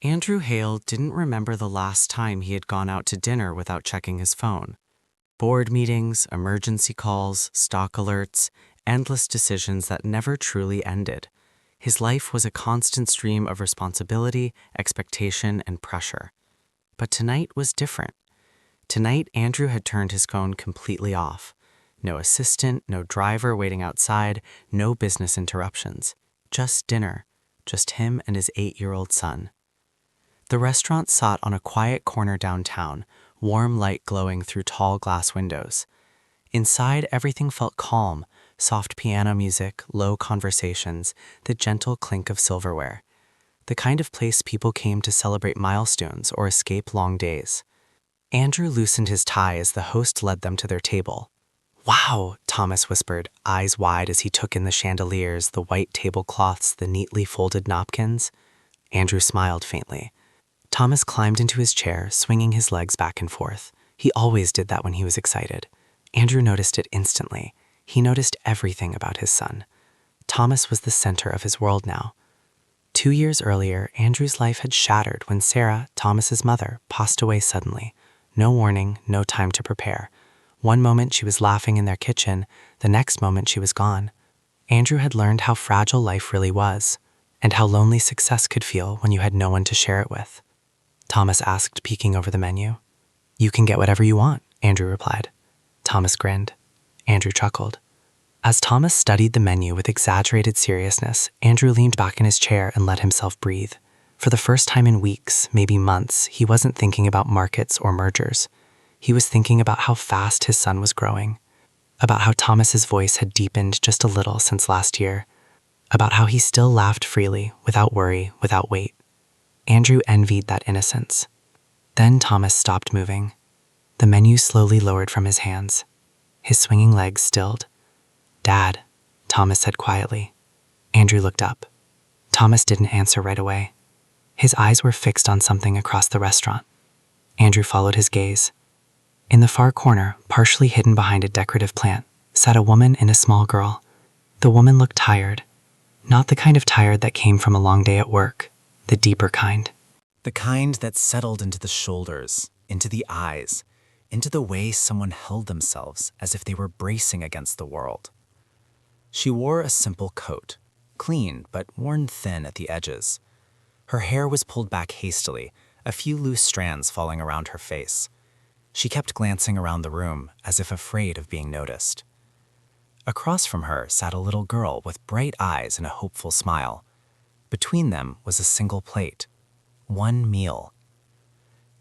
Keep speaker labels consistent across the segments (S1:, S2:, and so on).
S1: Andrew Hale didn't remember the last time he had gone out to dinner without checking his phone. Board meetings, emergency calls, stock alerts, endless decisions that never truly ended. His life was a constant stream of responsibility, expectation, and pressure. But tonight was different. Tonight, Andrew had turned his phone completely off. No assistant, no driver waiting outside, no business interruptions. Just dinner. Just him and his 8-year-old son. The restaurant sat on a quiet corner downtown, warm light glowing through tall glass windows. Inside, everything felt calm, soft piano music, low conversations, the gentle clink of silverware. The kind of place people came to celebrate milestones or escape long days. Andrew loosened his tie as the host led them to their table. "Wow," Thomas whispered, eyes wide as he took in the chandeliers, the white tablecloths, the neatly folded napkins. Andrew smiled faintly. Thomas climbed into his chair, swinging his legs back and forth. He always did that when he was excited. Andrew noticed it instantly. He noticed everything about his son. Thomas was the center of his world now. 2 years earlier, Andrew's life had shattered when Sarah, Thomas's mother, passed away suddenly. No warning, no time to prepare. One moment she was laughing in their kitchen, the next moment she was gone. Andrew had learned how fragile life really was, and how lonely success could feel when you had no one to share it with. Thomas asked, peeking over the menu. "You can get whatever you want," Andrew replied. Thomas grinned. Andrew chuckled. As Thomas studied the menu with exaggerated seriousness, Andrew leaned back in his chair and let himself breathe. For the first time in weeks, maybe months, he wasn't thinking about markets or mergers. He was thinking about how fast his son was growing, about how Thomas's voice had deepened just a little since last year, about how he still laughed freely, without worry, without weight. Andrew envied that innocence. Then Thomas stopped moving. The menu slowly lowered from his hands. His swinging legs stilled. "Dad," Thomas said quietly. Andrew looked up. Thomas didn't answer right away. His eyes were fixed on something across the restaurant. Andrew followed his gaze. In the far corner, partially hidden behind a decorative plant, sat a woman and a small girl. The woman looked tired. Not the kind of tired that came from a long day at work, the deeper kind.
S2: The kind that settled into the shoulders, into the eyes, into the way someone held themselves as if they were bracing against the world. She wore a simple coat, clean but worn thin at the edges. Her hair was pulled back hastily, a few loose strands falling around her face. She kept glancing around the room as if afraid of being noticed. Across from her sat a little girl with bright eyes and a hopeful smile. Between them was a single plate. One meal.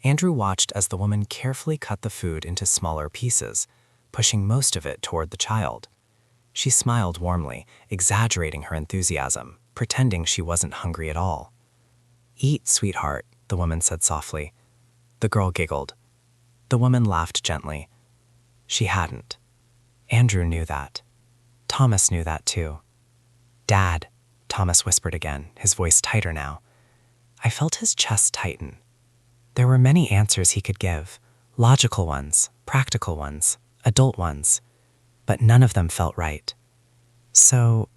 S2: Andrew watched as the woman carefully cut the food into smaller pieces, pushing most of it toward the child. She smiled warmly, exaggerating her enthusiasm, pretending she wasn't hungry at all. "Eat, sweetheart," the woman said softly. The girl giggled. The woman laughed gently. She hadn't. Andrew knew that. Thomas knew that too. "Dad," Thomas whispered again, his voice tighter now. I felt his chest tighten. There were many answers he could give, logical ones, practical ones, adult ones, but none of them felt right. "So,"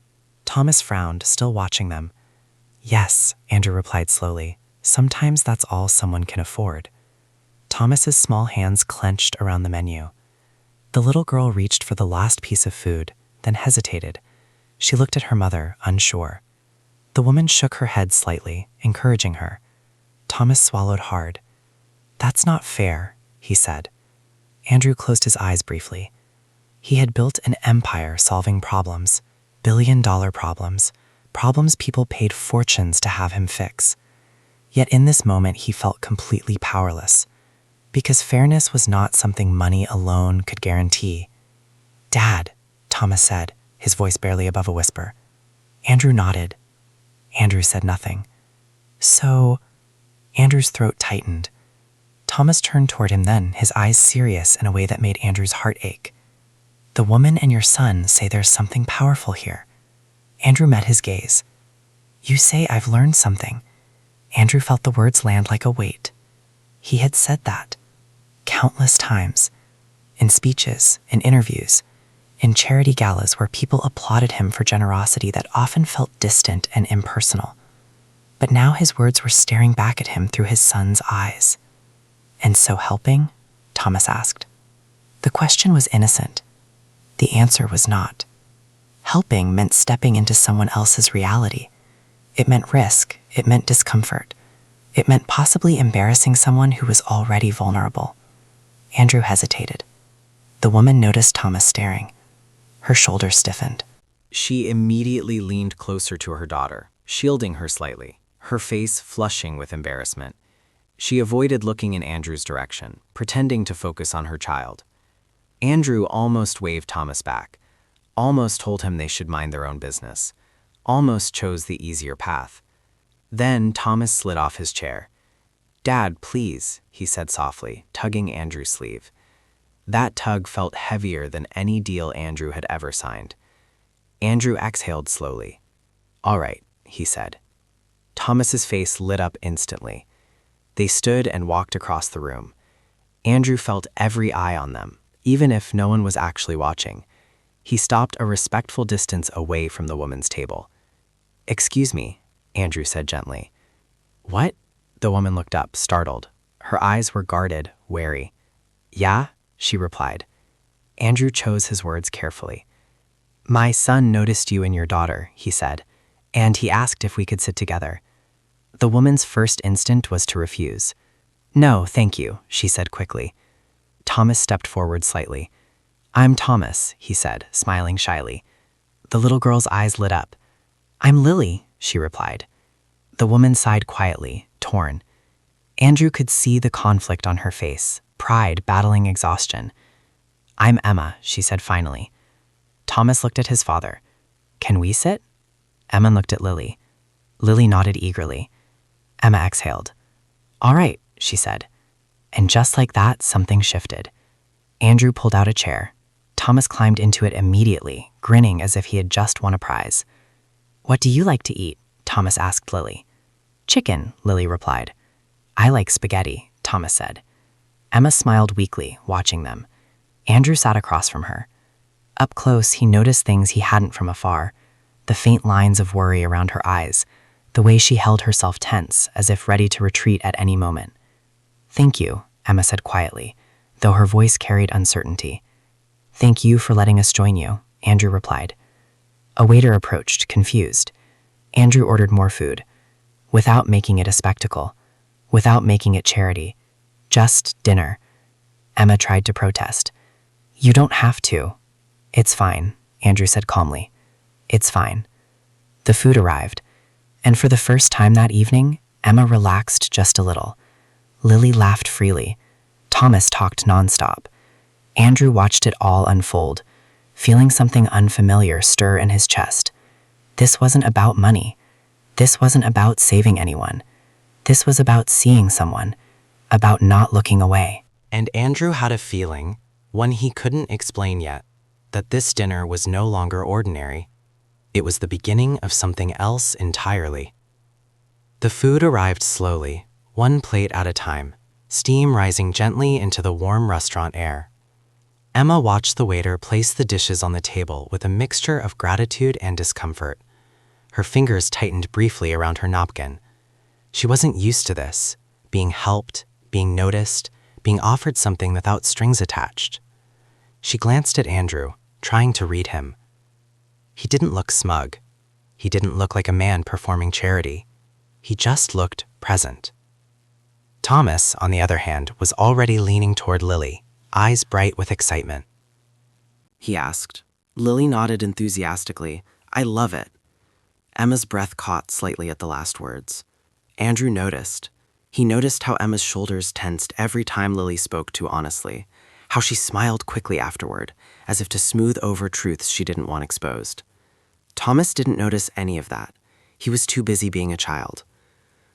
S2: Thomas frowned, still watching them. "Yes," Andrew replied slowly, "sometimes that's all someone can afford." Thomas's small hands clenched around the menu. The little girl reached for the last piece of food, then hesitated. She looked at her mother, unsure. The woman shook her head slightly, encouraging her. Thomas swallowed hard. "That's not fair," he said. Andrew closed his eyes briefly. He had built an empire solving problems, billion-dollar problems, problems people paid fortunes to have him fix. Yet in this moment he felt completely powerless, because fairness was not something money alone could guarantee. "Dad," Thomas said, his voice barely above a whisper. Andrew nodded. Andrew said nothing. "So," Andrew's throat tightened. Thomas turned toward him then, his eyes serious in a way that made Andrew's heart ache. "The woman and your son say there's something powerful here." Andrew met his gaze. "You say I've learned something." Andrew felt the words land like a weight. He had said that countless times, in speeches, in interviews, in charity galas where people applauded him for generosity that often felt distant and impersonal.
S3: But now his words were staring back at him through his son's eyes. "And so helping?" Thomas asked. The question was innocent. The answer was not. Helping meant stepping into someone else's reality. It meant risk. It meant discomfort. It meant possibly embarrassing someone who was already vulnerable. Andrew hesitated. The woman noticed Thomas staring. Her shoulders stiffened.
S2: She immediately leaned closer to her daughter, shielding her slightly, her face flushing with embarrassment. She avoided looking in Andrew's direction, pretending to focus on her child. Andrew almost waved Thomas back, almost told him they should mind their own business, almost chose the easier path. Then Thomas slid off his chair. "Dad, please," he said softly, tugging Andrew's sleeve. That tug felt heavier than any deal Andrew had ever signed. Andrew exhaled slowly. "All right," he said. Thomas's face lit up instantly. They stood and walked across the room. Andrew felt every eye on them, even if no one was actually watching. He stopped a respectful distance away from the woman's table. "Excuse me," Andrew said gently. "What?" The woman looked up, startled. Her eyes were guarded, wary. "Yeah?" she replied. Andrew chose his words carefully. "My son noticed you and your daughter," he said, "and he asked if we could sit together." The woman's first instinct was to refuse. "No, thank you," she said quickly. Thomas stepped forward slightly. "I'm Thomas," he said, smiling shyly. The little girl's eyes lit up. "I'm Lily," she replied. The woman sighed quietly, torn. Andrew could see the conflict on her face, pride battling exhaustion. "I'm Emma," she said finally. Thomas looked at his father. "Can we sit?" Emma looked at Lily. Lily nodded eagerly. Emma exhaled. "All right," she said. And just like that, something shifted. Andrew pulled out a chair. Thomas climbed into it immediately, grinning as if he had just won a prize. "What do you like to eat?" Thomas asked Lily. "Chicken," Lily replied. "I like spaghetti," Thomas said. Emma smiled weakly, watching them. Andrew sat across from her. Up close, he noticed things he hadn't from afar. The faint lines of worry around her eyes, the way she held herself tense, as if ready to retreat at any moment. "Thank you," Emma said quietly, though her voice carried uncertainty. "Thank you for letting us join you," Andrew replied. A waiter approached, confused. Andrew ordered more food, without making it a spectacle, without making it charity. Just dinner. Emma tried to protest. "You don't have to." "It's fine," Andrew said calmly. "It's fine." The food arrived, and for the first time that evening, Emma relaxed just a little. Lily laughed freely. Thomas talked nonstop. Andrew watched it all unfold, feeling something unfamiliar stir in his chest. This wasn't about money. This wasn't about saving anyone. This was about seeing someone, about not looking away.
S1: And Andrew had a feeling, one he couldn't explain yet, that this dinner was no longer ordinary. It was the beginning of something else entirely. The food arrived slowly, one plate at a time, steam rising gently into the warm restaurant air. Emma watched the waiter place the dishes on the table with a mixture of gratitude and discomfort. Her fingers tightened briefly around her napkin. She wasn't used to this, being helped, being noticed, being offered something without strings attached. She glanced at Andrew, trying to read him. He didn't look smug. He didn't look like a man performing charity. He just looked present. Thomas, on the other hand, was already leaning toward Lily, eyes bright with excitement.
S3: He asked. Lily nodded enthusiastically. "I love it." Emma's breath caught slightly at the last words. Andrew noticed. He noticed how Emma's shoulders tensed every time Lily spoke too honestly, how she smiled quickly afterward, as if to smooth over truths she didn't want exposed. Thomas didn't notice any of that. He was too busy being a child.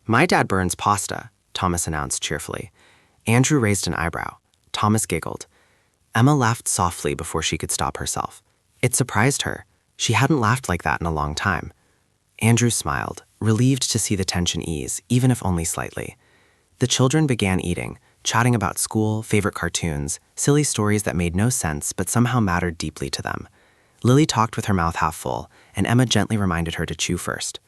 S3: "My dad burns pasta," Thomas announced cheerfully. Andrew raised an eyebrow. Thomas giggled. Emma laughed softly before she could stop herself. It surprised her. She hadn't laughed like that in a long time. Andrew smiled, relieved to see the tension ease, even if only slightly. The children began eating, chatting about school, favorite cartoons, silly stories that made no sense but somehow mattered deeply to them. Lily talked with her mouth half full, and Emma gently reminded her to chew first.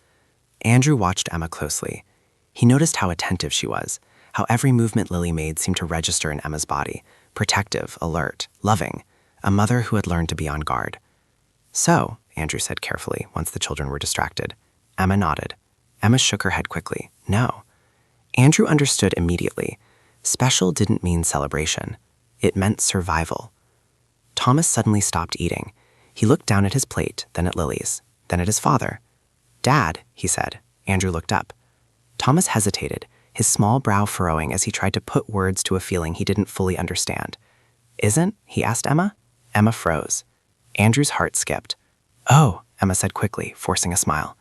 S3: Andrew watched Emma closely. He noticed how attentive she was, how every movement Lily made seemed to register in Emma's body, protective, alert, loving, a mother who had learned to be on guard. "So," Andrew said carefully, once the children were distracted. Emma nodded. Emma shook her head quickly. "No." Andrew understood immediately. Special didn't mean celebration. It meant survival. Thomas suddenly stopped eating. He looked down at his plate, then at Lily's, then at his father. "Dad," he said. Andrew looked up. Thomas hesitated, his small brow furrowing as he tried to put words to a feeling he didn't fully understand. "Isn't?" he asked Emma. Emma froze. Andrew's heart skipped. "Oh," Emma said quickly, forcing a smile.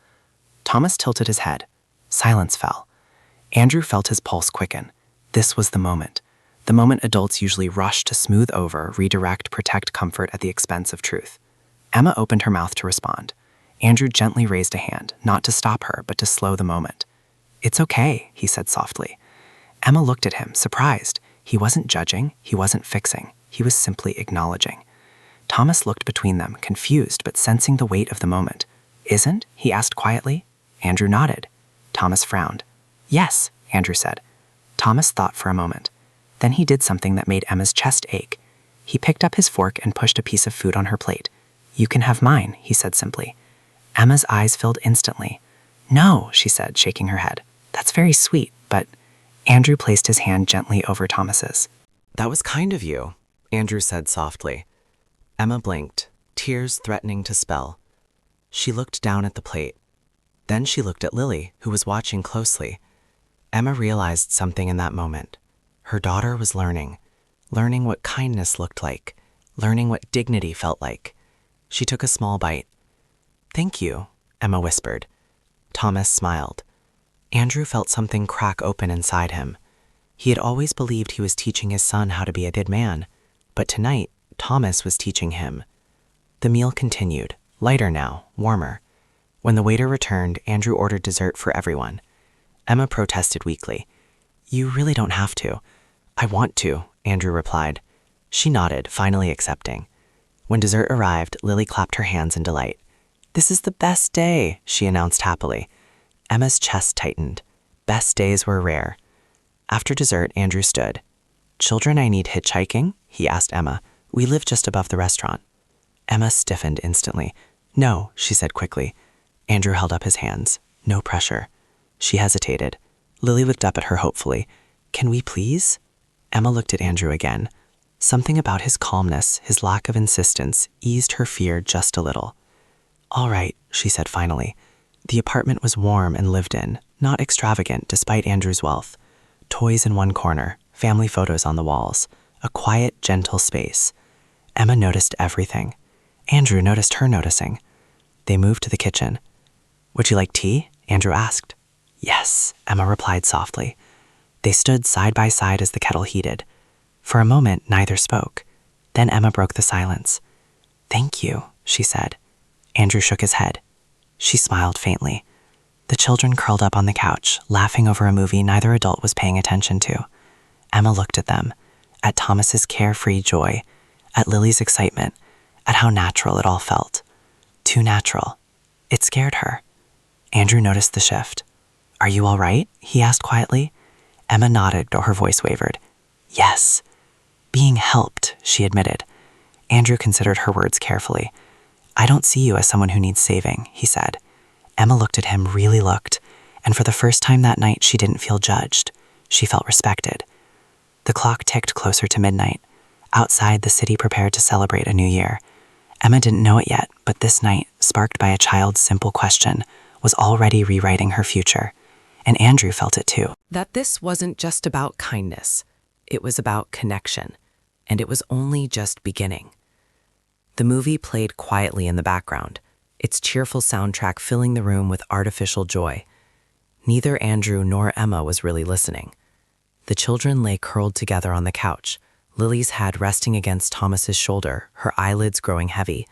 S3: Thomas tilted his head. Silence fell. Andrew felt his pulse quicken. This was the moment adults usually rush to smooth over, redirect, protect comfort at the expense of truth. Emma opened her mouth to respond. Andrew gently raised a hand, not to stop her, but to slow the moment. "It's okay," he said softly. Emma looked at him, surprised. He wasn't judging, he wasn't fixing, he was simply acknowledging. Thomas looked between them, confused but sensing the weight of the moment. "Isn't?" he asked quietly. Andrew nodded. Thomas frowned. "Yes," Andrew said. Thomas thought for a moment. Then he did something that made Emma's chest ache. He picked up his fork and pushed a piece of food on her plate. "You can have mine," he said simply. Emma's eyes filled instantly. "No," she said, shaking her head. "That's very sweet, but—" Andrew placed his hand gently over Thomas's.
S1: "That was kind of you," Andrew said softly. Emma blinked, tears threatening to spill. She looked down at the plate. Then she looked at Lily, who was watching closely. Emma realized something in that moment. Her daughter was learning what kindness looked like, learning what dignity felt like. She took a small bite. "Thank you," Emma whispered. Thomas smiled. Andrew felt something crack open inside him. He had always believed he was teaching his son how to be a good man, but tonight, Thomas was teaching him. The meal continued, lighter now, warmer. When the waiter returned, Andrew ordered dessert for everyone. Emma protested weakly. "You really don't have to." "I want to," Andrew replied. She nodded, finally accepting. When dessert arrived, Lily clapped her hands in delight. "This is the best day," she announced happily. Emma's chest tightened. Best days were rare. After dessert, Andrew stood. "Children, I need hitchhiking?" he asked Emma. "We live just above the restaurant." Emma stiffened instantly. "No," she said quickly. Andrew held up his hands. No pressure. She hesitated. Lily looked up at her hopefully. "Can we please?" Emma looked at Andrew again. Something about his calmness, his lack of insistence, eased her fear just a little. "All right," she said finally. The apartment was warm and lived in, not extravagant despite Andrew's wealth. Toys in one corner, family photos on the walls, a quiet, gentle space. Emma noticed everything. Andrew noticed her noticing. They moved to the kitchen. "Would you like tea?" Andrew asked. "Yes," Emma replied softly. They stood side by side as the kettle heated. For a moment, neither spoke. Then Emma broke the silence. "Thank you," she said. Andrew shook his head. She smiled faintly. The children curled up on the couch, laughing over a movie neither adult was paying attention to. Emma looked at them, at Thomas's carefree joy, at Lily's excitement, at how natural it all felt. Too natural. It scared her. Andrew noticed the shift. "Are you all right?" he asked quietly. Emma nodded, though her voice wavered. "Yes." "Being helped," she admitted. Andrew considered her words carefully. "I don't see you as someone who needs saving," he said. Emma looked at him, really looked, and for the first time that night she didn't feel judged. She felt respected. The clock ticked closer to midnight. Outside, the city prepared to celebrate a new year. Emma didn't know it yet, but this night, sparked by a child's simple question, was already rewriting her future. And Andrew felt it too. That this wasn't just about kindness. It was about connection. And it was only just beginning. The movie played quietly in the background, its cheerful soundtrack filling the room with artificial joy. Neither Andrew nor Emma was really listening. The children lay curled together on the couch, Lily's head resting against Thomas's shoulder, her eyelids growing heavy.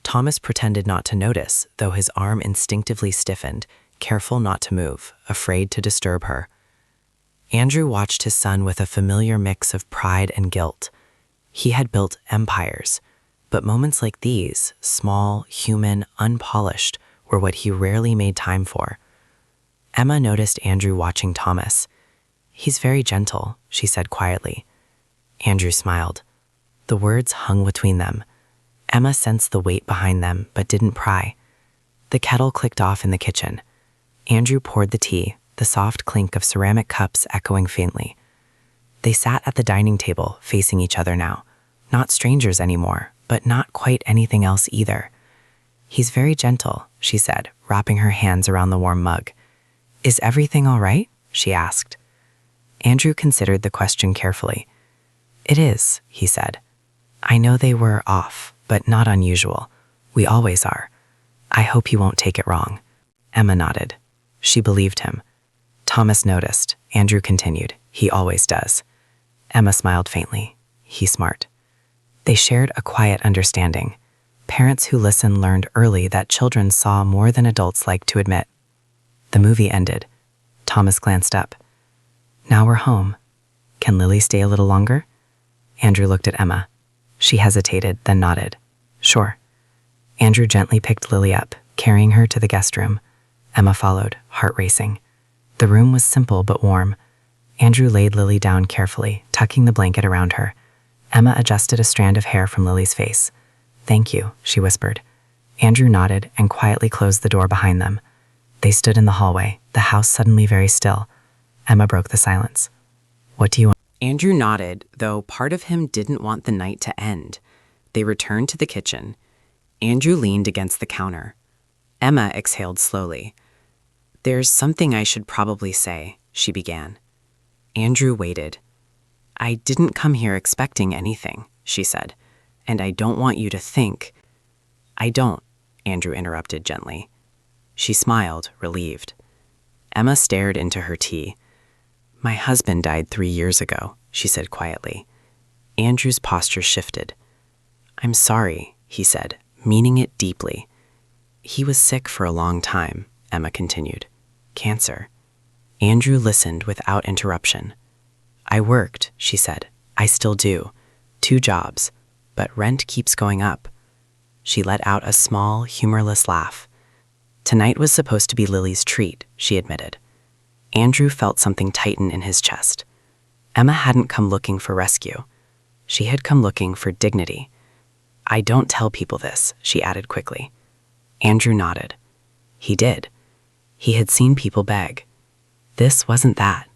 S1: Thomas pretended not to notice, though his arm instinctively stiffened, careful not to move, afraid to disturb her. Andrew watched his son with a familiar mix of pride and guilt. He had built empires, but moments like these, small, human, unpolished, were what he rarely made time for. Emma noticed Andrew watching Thomas. "He's very gentle," she said quietly. Andrew smiled. The words hung between them. Emma sensed the weight behind them, but didn't pry. The kettle clicked off in the kitchen. Andrew poured the tea, the soft clink of ceramic cups echoing faintly. They sat at the dining table, facing each other now. Not strangers anymore, but not quite anything else either. "He's very gentle," she said, wrapping her hands around the warm mug. "Is everything all right?" she asked. Andrew considered the question carefully. "It is," he said. "I know they were off, but not unusual. We always are. I hope you won't take it wrong." Emma nodded. She believed him. Thomas noticed. Andrew continued. "He always does." Emma smiled faintly. "He's smart." They shared a quiet understanding. Parents who listen learned early that children saw more than adults like to admit. The movie ended. Thomas glanced up. "Now we're home. Can Lily stay a little longer?" Andrew looked at Emma. She hesitated, then nodded. "Sure." Andrew gently picked Lily up, carrying her to the guest room. Emma followed, heart racing. The room was simple but warm. Andrew laid Lily down carefully, tucking the blanket around her. Emma adjusted a strand of hair from Lily's face. "Thank you," she whispered. Andrew nodded and quietly closed the door behind them. They stood in the hallway, the house suddenly very still. Emma broke the silence. "What do you want?" Andrew nodded, though part of him didn't want the night to end. They returned to the kitchen. Andrew leaned against the counter. Emma exhaled slowly. "There's something I should probably say," she began. Andrew waited. "I didn't come here expecting anything," she said, "and I don't want you to think—" "I don't," Andrew interrupted gently. She smiled, relieved. Emma stared into her tea. "My husband died 3 years ago," she said quietly. Andrew's posture shifted. "I'm sorry," he said, meaning it deeply. "He was sick for a long time," Emma continued. "Cancer." Andrew listened without interruption. "I worked," she said. "I still do. 2 jobs. But rent keeps going up." She let out a small, humorless laugh. "Tonight was supposed to be Lily's treat," she admitted. Andrew felt something tighten in his chest. Emma hadn't come looking for rescue. She had come looking for dignity. "I don't tell people this," she added quickly. Andrew nodded. He did. He had seen people beg. This wasn't that.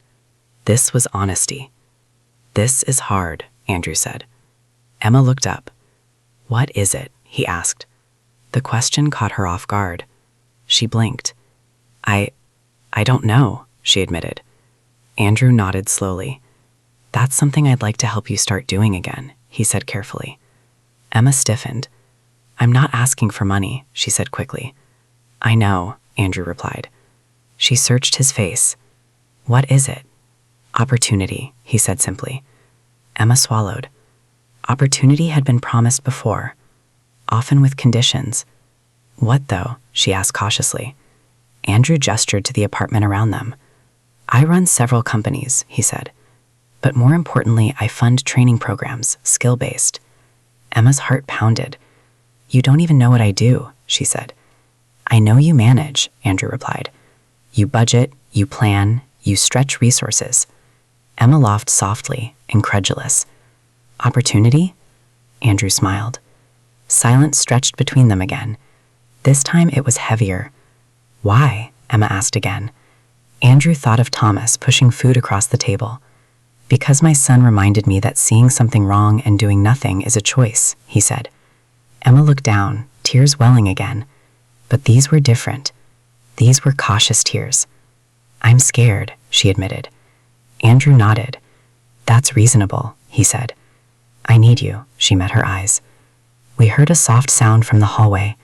S1: This was honesty. "This is hard," Andrew said. Emma looked up. "What is it?" he asked. The question caught her off guard. She blinked. I don't know," she admitted. Andrew nodded slowly. "That's something I'd like to help you start doing again," he said carefully. Emma stiffened. "I'm not asking for money," she said quickly. "I know," Andrew replied. She searched his face. "What is it?" "Opportunity," he said simply. Emma swallowed. Opportunity had been promised before, often with conditions. "What, though?" she asked cautiously. Andrew gestured to the apartment around them. "I run several companies," he said. "But more importantly, I fund training programs, skill-based." Emma's heart pounded. "You don't even know what I do," she said. "I know you manage," Andrew replied. "You budget, you plan, you stretch resources." Emma laughed softly, incredulous. "Opportunity?" Andrew smiled. Silence stretched between them again. This time it was heavier. "Why?" Emma asked again. Andrew thought of Thomas pushing food across the table. "Because my son reminded me that seeing something wrong and doing nothing is a choice," he said. Emma looked down, tears welling again. But these were different. These were cautious tears. "I'm scared," she admitted. Andrew nodded. "That's reasonable," he said. "I need you," she met her eyes. We heard a soft sound from the hallway.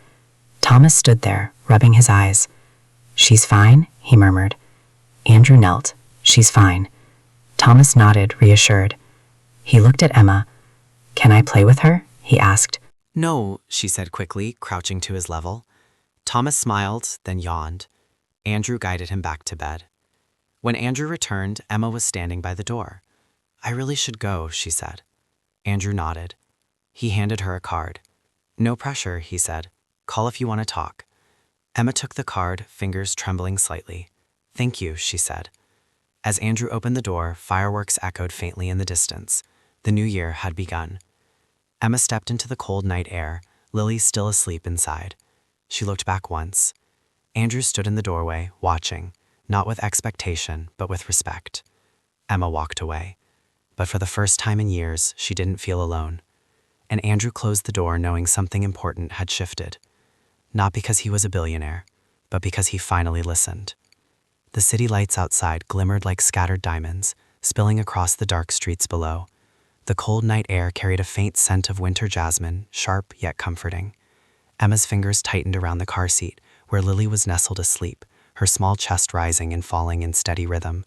S1: Thomas stood there, rubbing his eyes. "She's fine," he murmured. Andrew knelt. "She's fine." Thomas nodded, reassured. He looked at Emma. "Can I play with her?" he asked.
S2: "No," she said quickly, crouching to his level. Thomas smiled, then yawned. Andrew guided him back to bed. When Andrew returned, Emma was standing by the door. "I really should go," she said. Andrew nodded. He handed her a card. "No pressure," he said. "Call if you want to talk." Emma took the card, fingers trembling slightly.
S1: "Thank you," she said. As Andrew opened the door, fireworks echoed faintly in the distance. The new year had begun. Emma stepped into the cold night air, Lily still asleep inside. She looked back once. Andrew stood in the doorway, watching, not with expectation, but with respect. Emma walked away. But for the first time in years, she didn't feel alone. And Andrew closed the door knowing something important had shifted. Not because he was a billionaire, but because he finally listened. The city lights outside glimmered like scattered diamonds, spilling across the dark streets below. The cold night air carried a faint scent of winter jasmine, sharp yet comforting. Emma's fingers tightened around the car seat, where Lily was nestled asleep, her small chest rising and falling in steady rhythm.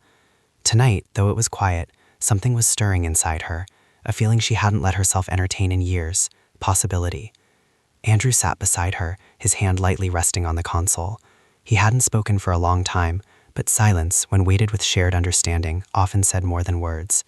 S1: Tonight, though it was quiet, something was stirring inside her, a feeling she hadn't let herself entertain in years, possibility. Andrew sat beside her, his hand lightly resting on the console. He hadn't spoken for a long time, but silence, when weighted with shared understanding, often said more than words.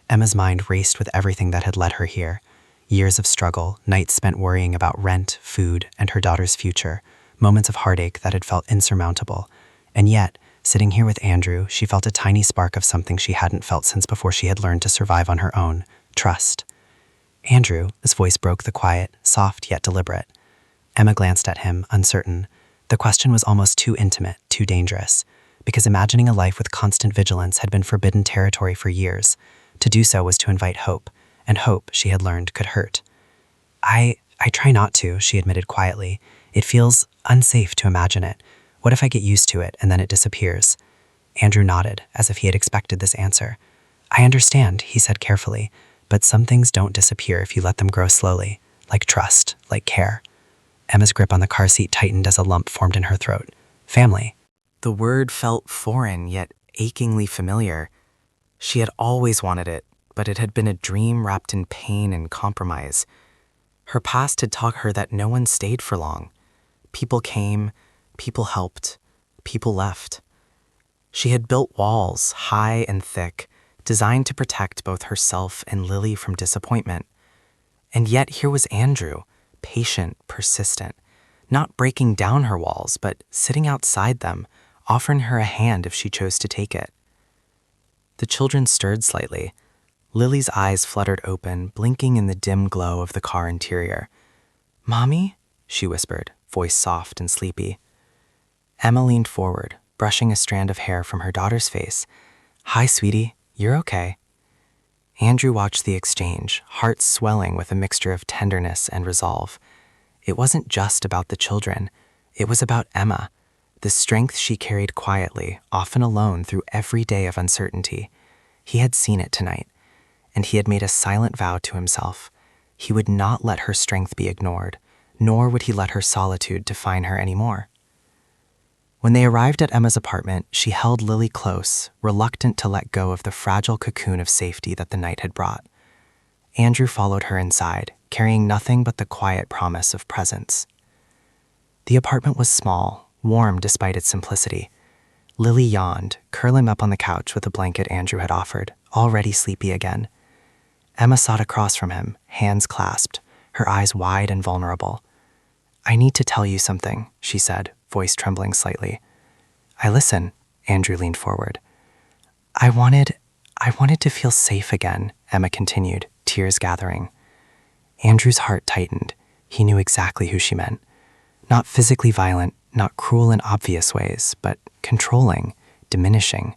S1: Emma's mind raced with everything that had led her here. Years of struggle, nights spent worrying about rent, food, and her daughter's future, moments of heartache that had felt insurmountable. And yet, sitting here with Andrew, she felt a tiny spark of something she hadn't felt since before she had learned to survive on her own: trust. "Andrew," his voice broke the quiet, soft yet deliberate. Emma glanced at him, uncertain. The question was almost too intimate, too dangerous, because imagining a life with constant vigilance had been forbidden territory for years. To do so was to invite hope, and hope, she had learned, could hurt. I try not to," she admitted quietly. "It feels unsafe to imagine it. What if I get used to it and then it disappears?" Andrew nodded, as if he had expected this answer. "I understand," he said carefully, "but some things don't disappear if you let them grow slowly, like trust, like care." Emma's grip on the car seat tightened as a lump formed in her throat. Family. The word felt foreign, yet achingly familiar. She had always wanted it, but it had been a dream wrapped in pain and compromise. Her past had taught her that no one stayed for long. People came, people helped, people left. She had built walls, high and thick, designed to protect both herself and Lily from disappointment. And yet here was Andrew, patient, persistent, not breaking down her walls, but sitting outside them, offering her a hand if she chose to take it. The children stirred slightly. Lily's eyes fluttered open, blinking in the dim glow of the car interior. "Mommy?" she whispered, voice soft and sleepy. Emma leaned forward, brushing a strand of hair from her daughter's face. "Hi, sweetie. You're okay." Andrew watched the exchange, heart swelling with a mixture of tenderness and resolve. It wasn't just about the children. It was about Emma, the strength she carried quietly, often alone through every day of uncertainty. He had seen it tonight, and he had made a silent vow to himself. He would not let her strength be ignored, nor would he let her solitude define her anymore. When they arrived at Emma's apartment, she held Lily close, reluctant to let go of the fragile cocoon of safety that the night had brought. Andrew followed her inside, carrying nothing but the quiet promise of presence. The apartment was small, warm despite its simplicity. Lily yawned, curling up on the couch with a blanket Andrew had offered, already sleepy again. Emma sat across from him, hands clasped, her eyes wide and vulnerable. "I need to tell you something," she said, voice trembling slightly. "I listen," Andrew leaned forward. I wanted to feel safe again," Emma continued, tears gathering. Andrew's heart tightened. He knew exactly who she meant. Not physically violent, not cruel in obvious ways, but controlling, diminishing,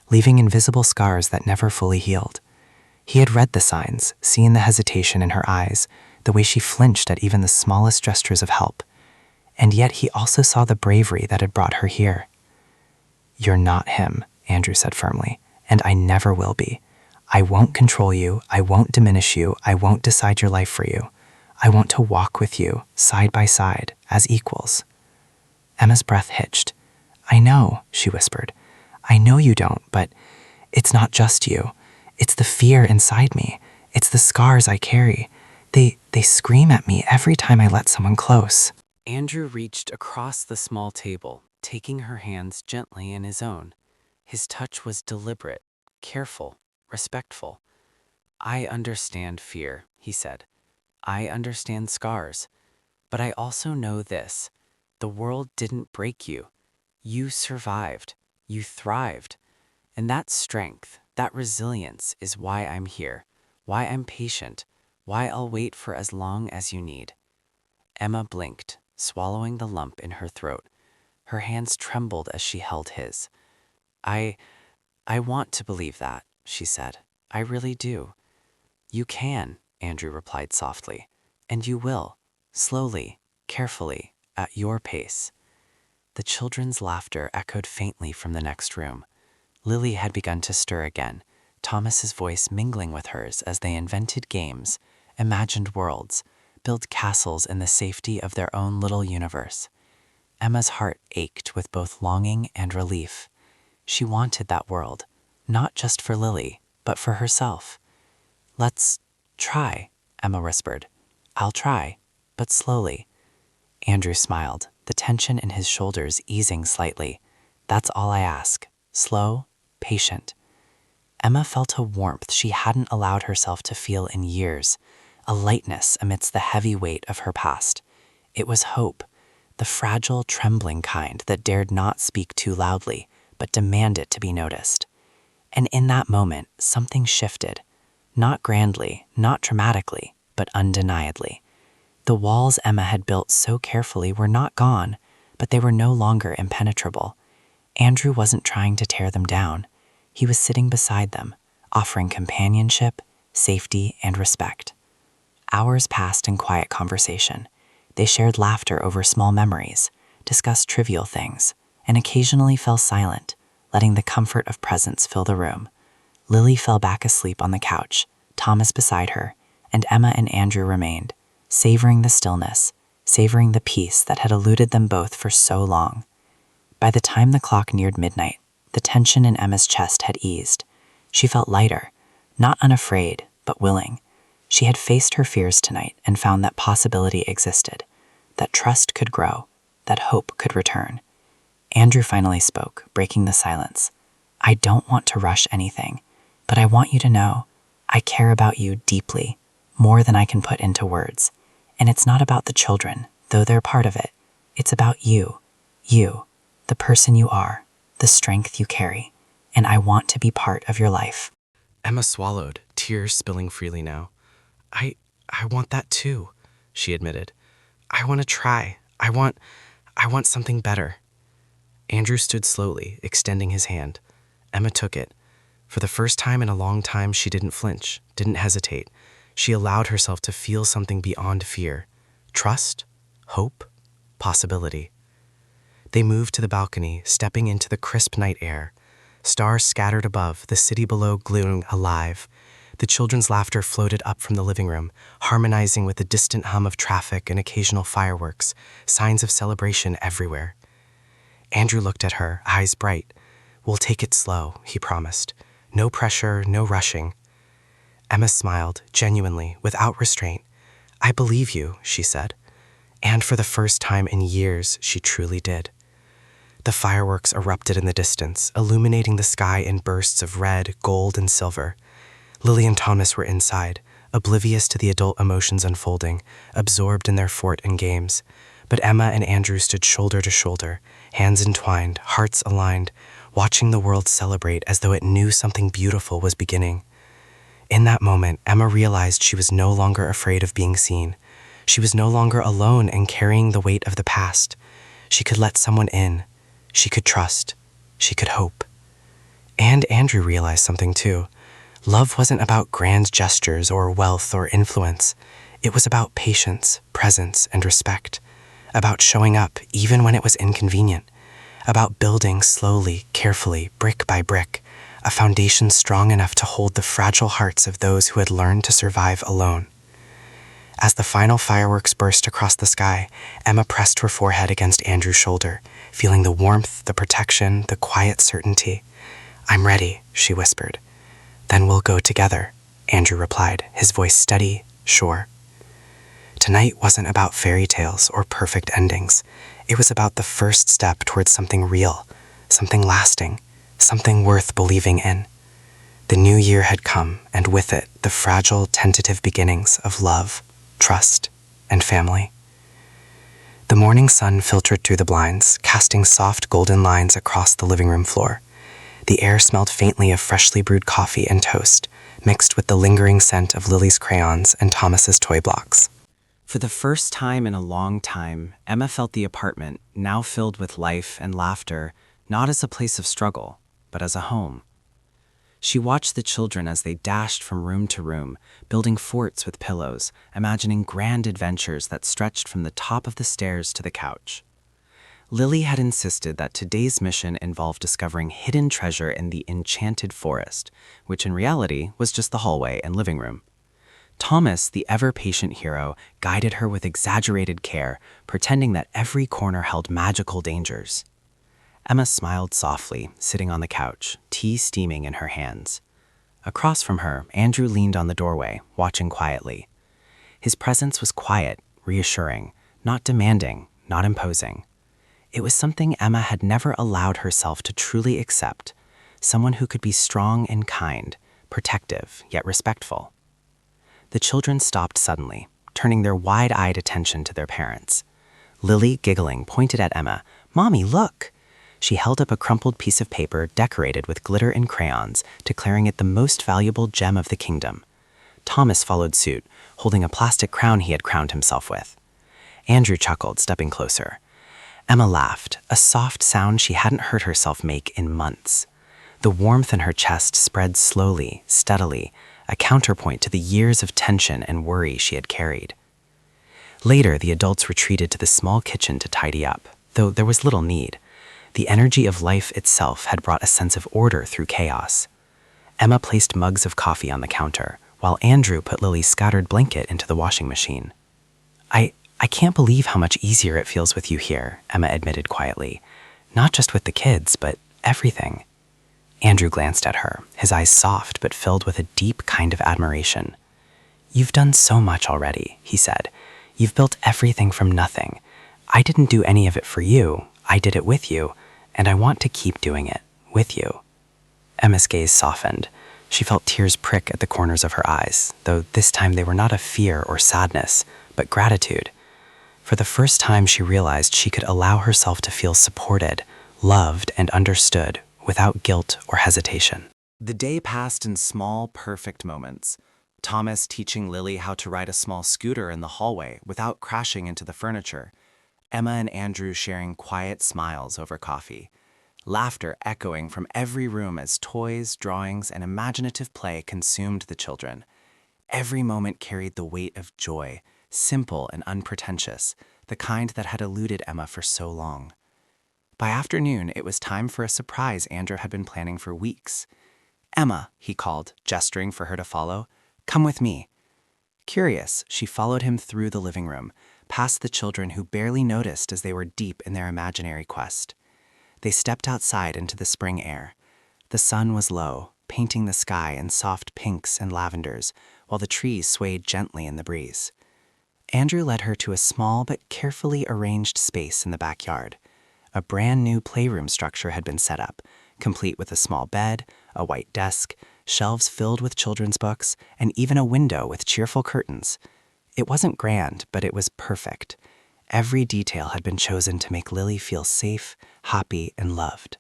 S1: leaving invisible scars that never fully healed. He had read the signs, seen the hesitation in her eyes, the way she flinched at even the smallest gestures of help. And yet he also saw the bravery that had brought her here. "You're not him," Andrew said firmly, "and I never will be. I won't control you, I won't diminish you, I won't decide your life for you. I want to walk with you, side by side, as equals." Emma's breath hitched. "I know," she whispered. "I know you don't, but it's not just you. It's the fear inside me. It's the scars I carry. They scream at me every time I let someone close." Andrew reached across the small table, taking her hands gently in his own. His touch was deliberate, careful, respectful. "I understand fear," he said. "I understand scars. But I also know this. The world didn't break you. You survived. You thrived. And that strength, that resilience is why I'm here, why I'm patient, why I'll wait for as long as you need. Emma blinked, swallowing the lump in her throat. Her hands trembled as she held his. I want to believe that, she said. I really do. You can, Andrew replied softly. And you will, slowly, carefully, at your pace. The children's laughter echoed faintly from the next room. Lily had begun to stir again, Thomas's voice mingling with hers as they invented games, imagined worlds, built castles in the safety of their own little universe. Emma's heart ached with both longing and relief. She wanted that world, not just for Lily, but for herself. Let's try, Emma whispered. I'll try, but slowly. Andrew smiled, the tension in his shoulders easing slightly. That's all I ask. Slow, patient. Emma felt a warmth she hadn't allowed herself to feel in years, a lightness amidst the heavy weight of her past. It was hope, the fragile, trembling kind that dared not speak too loudly, but demanded to be noticed. And in that moment, something shifted. Not grandly, not dramatically, but undeniably. The walls Emma had built so carefully were not gone, but they were no longer impenetrable. Andrew wasn't trying to tear them down. He was sitting beside them, offering companionship, safety, and respect. Hours passed in quiet conversation. They shared laughter over small memories, discussed trivial things, and occasionally fell silent, letting the comfort of presence fill the room. Lily fell back asleep on the couch, Thomas beside her, and Emma and Andrew remained, savoring the stillness, savoring the peace that had eluded them both for so long. By the time the clock neared midnight, the tension in Emma's chest had eased. She felt lighter, not unafraid, but willing. She had faced her fears tonight and found that possibility existed, that trust could grow, that hope could return. Andrew finally spoke, breaking the silence. I don't want to rush anything, but I want you to know I care about you deeply, more than I can put into words. And it's not about the children, though they're part of it. It's about you, the person you are, the strength you carry, and I want to be part of your life.
S3: Emma swallowed, tears spilling freely now. I want that too, she admitted. I want to try. I want something better. Andrew stood slowly, extending his hand. Emma took it. For the first time in a long time, she didn't flinch, didn't hesitate. She allowed herself to feel something beyond fear. Trust, hope, possibility. They moved to the balcony, stepping into the crisp night air. Stars scattered above, the city below glowing alive. The children's laughter floated up from the living room, harmonizing with the distant hum of traffic and occasional fireworks, signs of celebration everywhere. Andrew looked at her, eyes bright. We'll take it slow, he promised. No pressure, no rushing. Emma smiled, genuinely, without restraint. I believe you, she said. And for the first time in years, she truly did. The fireworks erupted in the distance, illuminating the sky in bursts of red, gold, and silver. Lily and Thomas were inside, oblivious to the adult emotions unfolding, absorbed in their fort and games. But Emma and Andrew stood shoulder to shoulder, hands entwined, hearts aligned, watching the world celebrate as though it knew something beautiful was beginning. In that moment, Emma realized she was no longer afraid of being seen. She was no longer alone in carrying the weight of the past. She could let someone in. She could trust. She could hope. And Andrew realized something too. Love wasn't about grand gestures or wealth or influence. It was about patience, presence, and respect. About showing up even when it was inconvenient. About building slowly, carefully, brick by brick, a foundation strong enough to hold the fragile hearts of those who had learned to survive alone. As the final fireworks burst across the sky, Emma pressed her forehead against Andrew's shoulder, feeling the warmth, the protection, the quiet certainty. I'm ready, she whispered. Then we'll go together, Andrew replied, his voice steady, sure. Tonight wasn't about fairy tales or perfect endings. It was about the first step towards something real, something lasting, something worth believing in. The new year had come, and with it, the fragile, tentative beginnings of love, trust, and family.
S2: The morning sun filtered through the blinds, casting soft golden lines across the living room floor. The air smelled faintly of freshly brewed coffee and toast, mixed with the lingering scent of Lily's crayons and Thomas's toy blocks.
S3: For the first time in a long time, Emma felt the apartment, now filled with life and laughter, not as a place of struggle, but as a home. She watched the children as they dashed from room to room, building forts with pillows, imagining grand adventures that stretched from the top of the stairs to the couch. Lily had insisted that today's mission involved discovering hidden treasure in the enchanted forest, which in reality was just the hallway and living room. Thomas, the ever-patient hero, guided her with exaggerated care, pretending that every corner held magical dangers. Emma smiled softly, sitting on the couch, tea steaming in her hands. Across from her, Andrew leaned on the doorway, watching quietly. His presence was quiet, reassuring, not demanding, not imposing. It was something Emma had never allowed herself to truly accept, someone who could be strong and kind, protective, yet respectful. The children stopped suddenly, turning their wide-eyed attention to their parents. Lily, giggling, pointed at Emma. "Mommy, look!" She held up a crumpled piece of paper decorated with glitter and crayons, declaring it the most valuable gem of the kingdom. Thomas followed suit, holding a plastic crown he had crowned himself with. Andrew chuckled, stepping closer. Emma laughed, a soft sound she hadn't heard herself make in months. The warmth in her chest spread slowly, steadily, a counterpoint to the years of tension and worry she had carried. Later, the adults retreated to the small kitchen to tidy up, though there was little need. The energy of life itself had brought a sense of order through chaos. Emma placed mugs of coffee on the counter, while Andrew put Lily's scattered blanket into the washing machine. I can't believe how much easier it feels with you here, Emma admitted quietly. Not just with the kids, but everything. Andrew glanced at her, his eyes soft but filled with a deep kind of admiration. "You've done so much already," he said. "You've built everything from nothing. I didn't do any of it for you. I did it with you, and I want to keep doing it with you." Emma's gaze softened. She felt tears prick at the corners of her eyes, though this time they were not of fear or sadness, but gratitude. For the first time, she realized she could allow herself to feel supported, loved, and understood without guilt or hesitation. The day passed in small, perfect moments. Thomas teaching Lily how to ride a small scooter in the hallway without crashing into the furniture. Emma and Andrew sharing quiet smiles over coffee. Laughter echoing from every room as toys, drawings, and imaginative play consumed the children. Every moment carried the weight of joy, simple and unpretentious, the kind that had eluded Emma for so long. By afternoon, it was time for a surprise Andrew had been planning for weeks. "Emma," he called, gesturing for her to follow. "Come with me." Curious, she followed him through the living room, past the children who barely noticed as they were deep in their imaginary quest. They stepped outside into the spring air. The sun was low, painting the sky in soft pinks and lavenders, while the trees swayed gently in the breeze. Andrew led her to a small but carefully arranged space in the backyard. A brand new playroom structure had been set up, complete with a small bed, a white desk, shelves filled with children's books, and even a window with cheerful curtains. It wasn't grand, but it was perfect. Every detail had been chosen to make Lily feel safe, happy, and loved.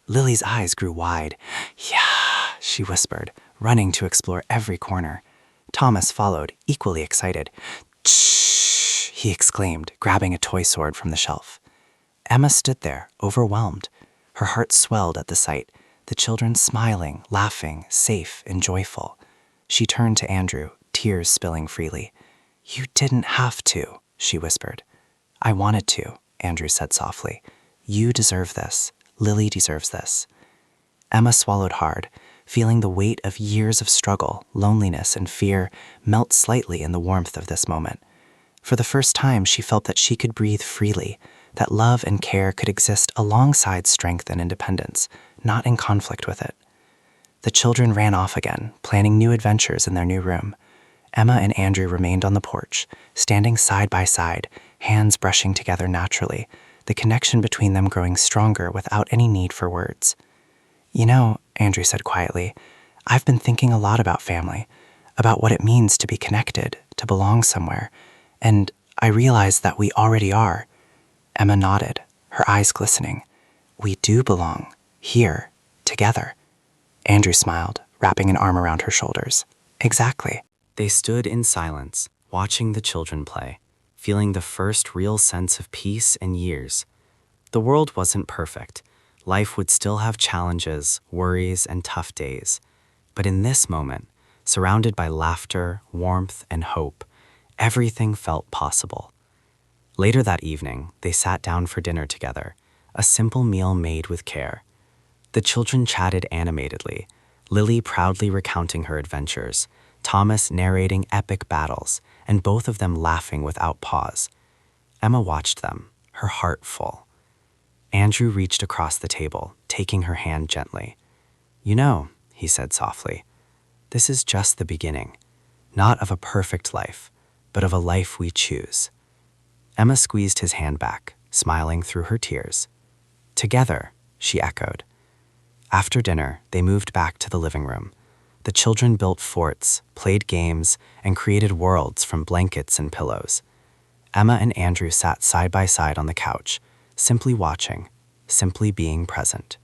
S3: Lily's eyes grew wide. "Yeah," she whispered, running to explore every corner. Thomas followed, equally excited. "Shh," he exclaimed, grabbing a toy sword from the shelf. Emma stood there, overwhelmed. Her heart swelled at the sight, the children smiling, laughing, safe, and joyful. She turned to Andrew, tears spilling freely. "You didn't have to," she whispered. "I wanted to," Andrew said softly. "You deserve this. Lily deserves this." Emma swallowed hard, feeling the weight of years of struggle, loneliness, and fear melt slightly in the warmth of this moment. For the first time, she felt that she could breathe freely, that love and care could exist alongside strength and independence, not in conflict with it. The children ran off again, planning new adventures in their new room. Emma and Andrew remained on the porch, standing side by side, hands brushing together naturally, the connection between them growing stronger without any need for words. "You know," Andrew said quietly, "I've been thinking a lot about family, about what it means to be connected, to belong somewhere, and I realize that we already are.
S2: Emma nodded, her eyes glistening. We do belong, here, together. Andrew smiled, wrapping an arm around her shoulders. Exactly.
S3: They stood in silence, watching the children play, feeling the first real sense of peace in years. The world wasn't perfect. Life would still have challenges, worries, and tough days. But in this moment, surrounded by laughter, warmth, and hope, everything felt possible. Later that evening, they sat down for dinner together, a simple meal made with care. The children chatted animatedly, Lily proudly recounting her adventures, Thomas narrating epic battles, and both of them laughing without pause. Emma watched them, her heart full. Andrew reached across the table, taking her hand gently. You know, he said softly, this is just the beginning, not of a perfect life, but of a life we choose. Emma squeezed his hand back, smiling through her tears. Together, she echoed. After dinner, they moved back to the living room. The children built forts, played games, and created worlds from blankets and pillows. Emma and Andrew sat side by side on the couch, simply watching, simply being present.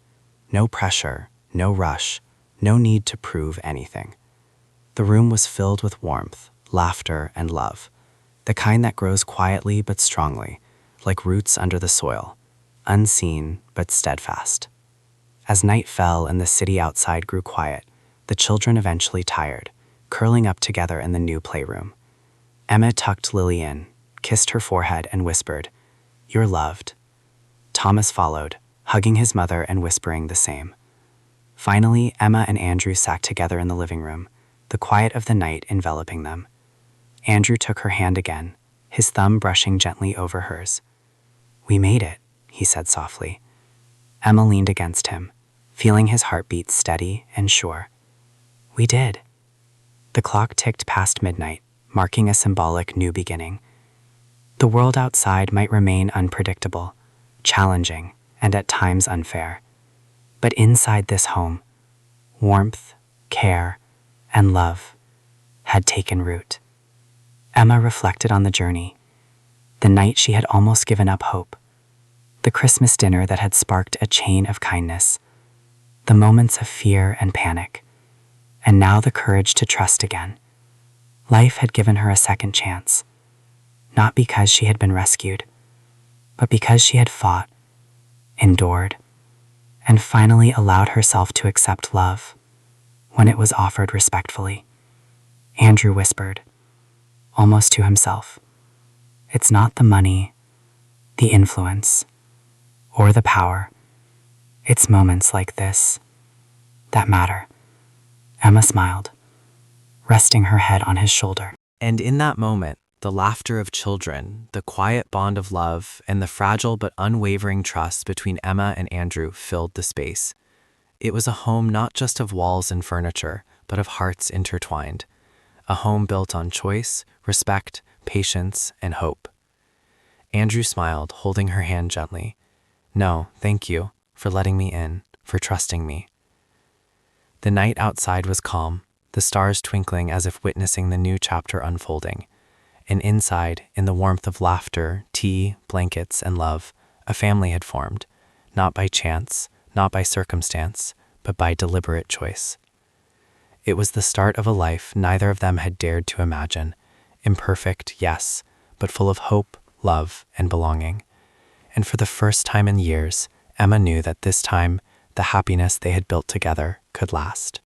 S3: No pressure, no rush, no need to prove anything. The room was filled with warmth, laughter, and love, the kind that grows quietly but strongly, like roots under the soil, unseen but steadfast. As night fell and the city outside grew quiet, the children eventually tired, curling up together in the new playroom. Emma tucked Lily in, kissed her forehead, and whispered, You're loved. Thomas followed, hugging his mother and whispering the same. Finally, Emma and Andrew sat together in the living room, the quiet of the night enveloping them. Andrew took her hand again, his thumb brushing gently over hers. We made it, he said softly. Emma leaned against him, feeling his heartbeat steady and sure. We did. The clock ticked past midnight, marking a symbolic new beginning. The world outside might remain unpredictable, challenging, and at times unfair. But inside this home, warmth, care, and love had taken root. Emma reflected on the journey, the night she had almost given up hope, the Christmas dinner that had sparked a chain of kindness, the moments of fear and panic, and now the courage to trust again. Life had given her a second chance, not because she had been rescued, but because she had fought, endured, and finally allowed herself to accept love when it was offered respectfully. Andrew whispered, almost to himself, It's not the money, the influence, or the power. It's moments like this that matter. Emma smiled, resting her head on his shoulder. And in that moment, the laughter of children, the quiet bond of love, and the fragile but unwavering trust between Emma and Andrew filled the space. It was a home not just of walls and furniture, but of hearts intertwined. A home built on choice, respect, patience, and hope. Andrew smiled, holding her hand gently. No, thank you for letting me in, for trusting me. The night outside was calm, the stars twinkling as if witnessing the new chapter unfolding. And inside, in the warmth of laughter, tea, blankets, and love, a family had formed, not by chance, not by circumstance, but by deliberate choice. It was the start of a life neither of them had dared to imagine, imperfect, yes, but full of hope, love, and belonging. And for the first time in years, Emma knew that this time, the happiness they had built together could last.